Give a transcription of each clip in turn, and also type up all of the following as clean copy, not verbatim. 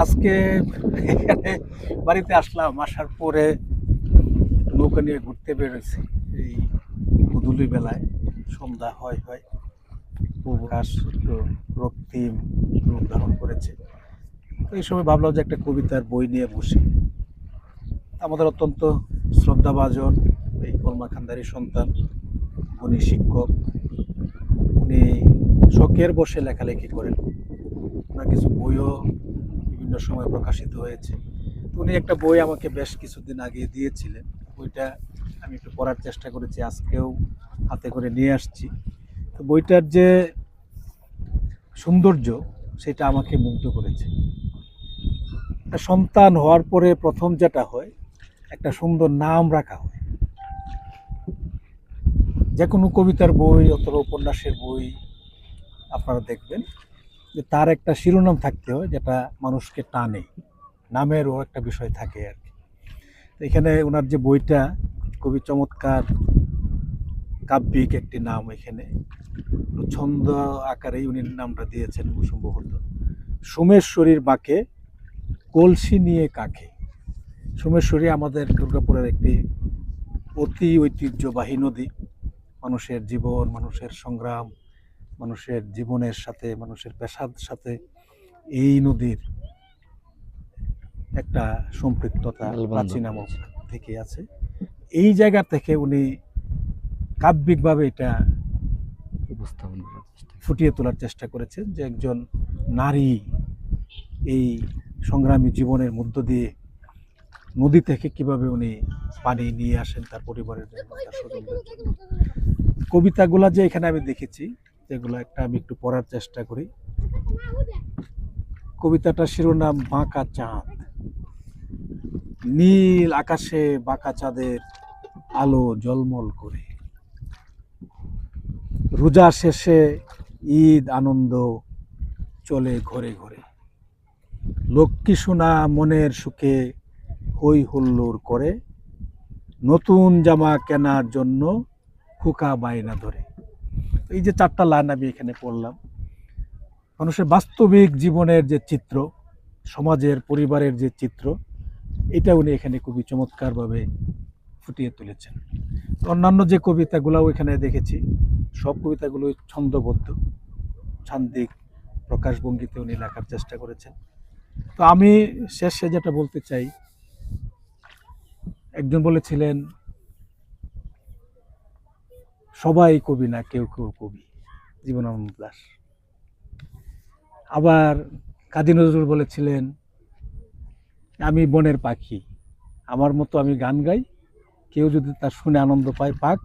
আজকে এখানে বাড়িতে আসলাম, আসার পরে নৌকা নিয়ে ঘুরতে বেরোছি। এই গোধূলি বেলায় সন্ধ্যা হয় হয় আকাশ একটু রক্তিম রূপ ধারণ করেছে। তো এই সময় ভাবলাম যে একটা কবিতার বই নিয়ে বসি। আমাদের অত্যন্ত শ্রদ্ধাভাজন এই কলমা খানদারি সন্তান, উনি শিক্ষক, উনি শখের বসে লেখালেখি করেন। ওনার কিছু বইও বিভিন্ন সময় প্রকাশিত হয়েছে। উনি একটা বই আমাকে বেশ কিছুদিন আগে দিয়েছিলেন, বইটা আমি একটু পড়ার চেষ্টা করেছি, আজকেও হাতে করে নিয়ে আসছি। তো বইটার যে সৌন্দর্য সেটা আমাকে মুগ্ধ করেছে। একটা সন্তান হওয়ার পরে প্রথম যেটা হয়, একটা সুন্দর নাম রাখা হয়। যে কোনো কবিতার বই অথবা উপন্যাসের বই আপনারা দেখবেন যে তার একটা শিরোনাম থাকতে হয় যেটা মানুষকে টানে, নামেরও একটা বিষয় থাকে আর কি। এখানে ওনার যে বইটা খুবই চমৎকার কাব্যিক একটি নাম, এখানে ছন্দ আকারেই উনি নামটা দিয়েছেন সম্ভবত, সোমেশ্বরীর বাঁকে কলসি নিয়ে কাকে। সোমেশ্বরী আমাদের দুর্গাপুরের একটি অতি ঐতিহ্যবাহী নদী। মানুষের জীবন, মানুষের সংগ্রাম, মানুষের জীবনের সাথে, মানুষের পেশার সাথে এই নদীর একটা সম্পৃক্ততা প্রাচীন আমল থেকে আছে। এই জায়গা থেকে উনি কাব্যিকভাবে এটা উপস্থাপন করার চেষ্টা ফুটিয়ে তোলার চেষ্টা করেছেন যে একজন নারী এই সংগ্রামী জীবনের মধ্য দিয়ে নদী থেকে কিভাবে উনি পানি নিয়ে আসেন তার পরিবারের জন্য, তার স্বজনদের জন্য। কবিতাগুলা যে এখানে আমি দেখেছি, যেগুলো একটা আমি একটু পড়ার চেষ্টা করি। কবিতাটার শিরোনাম বাঁকা চাঁদ। নীল আকাশে বাঁকা চাঁদের আলো ঝলমল করে, রোজা শেষে ঈদ আনন্দ চলে ঘরে ঘরে, লক্ষ্মী সোনা মনের সুখে হই হুল্লোড় করে, নতুন জামা কেনার জন্য খোকা বায়না ধরে। এই যে চারটা লাইন আমি এখানে পড়লাম, মানুষের বাস্তবিক জীবনের যে চিত্র, সমাজের পরিবারের যে চিত্র, এটা উনি এখানে খুবই চমৎকারভাবে ফুটিয়ে তুলেছেন। অন্যান্য যে কবিতাগুলোও এখানে দেখেছি, সব কবিতাগুলোই ছন্দবদ্ধ, ছান্দিক প্রকাশভঙ্গিতে উনি লেখার চেষ্টা করেছেন। তো আমি শেষে যেটা বলতে চাই, একজন বলেছিলেন সবাই কবি না, কেউ কেউ কবি, জীবনানন্দ দাশ। আবার কাজী নজরুল বলেছিলেন আমি বনের পাখি, আমার মতো আমি গান গাই, কেউ যদি তার শুনে আনন্দ পায় পাক,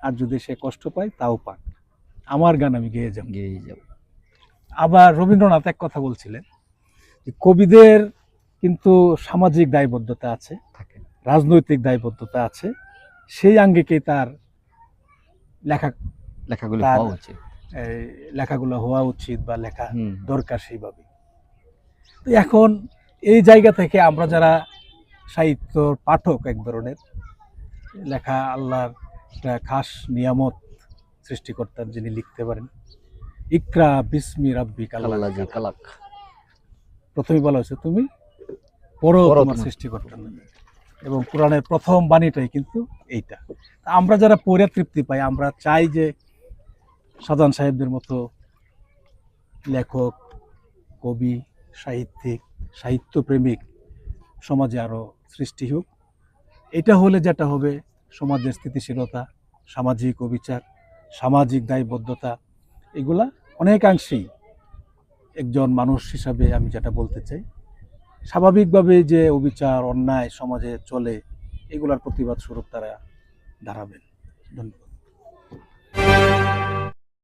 আর যদি সে কষ্ট পায় তাও পাক, আমার গান আমি গেয়ে যাব। আবার রবীন্দ্রনাথ এক কথা বলছিলেন যে কবিদের কিন্তু সামাজিক দায়বদ্ধতা আছে, রাজনৈতিক দায়বদ্ধতা আছে, সেই আঙ্গিকেই তার লেখাগুলো হওয়া উচিত বা লেখা দরকার সেইভাবে। তো এখন এই জায়গা থেকে আমরা যারা সাহিত্য পাঠক, এক ধরনের লেখা আল্লাহর একটা খাস নিয়ামত, সৃষ্টিকর্তার যিনি লিখতে পারেন, ইকরা বিসমি রাব্বি কালাক, প্রথমে বলা হয়েছে তুমি পড়ো তোমার সৃষ্টিকর্তার নামে, এবং কোরআনের প্রথম বাণীটাই কিন্তু এইটা। আমরা যারা পড়ে তৃপ্তি পাই, আমরা চাই যে শাহজাহান সাহেবদের মতো লেখক, কবি, সাহিত্যিক, সাহিত্যপ্রেমিক সমাজে আরও সৃষ্টি হোক। এটা হলে যেটা হবে, সমাজের স্থিতিশীলতা, সামাজিক অবিচার, সামাজিক দায়বদ্ধতা, এগুলা অনেকাংশেই একজন মানুষ হিসাবে আমি যেটা বলতে চাই, স্বাভাবিকভাবে যে অবিচার অন্যায় সমাজে চলে, এগুলার প্রতিবাদ স্বরূপ তারা দাঁড়াবেন। ধন্যবাদ।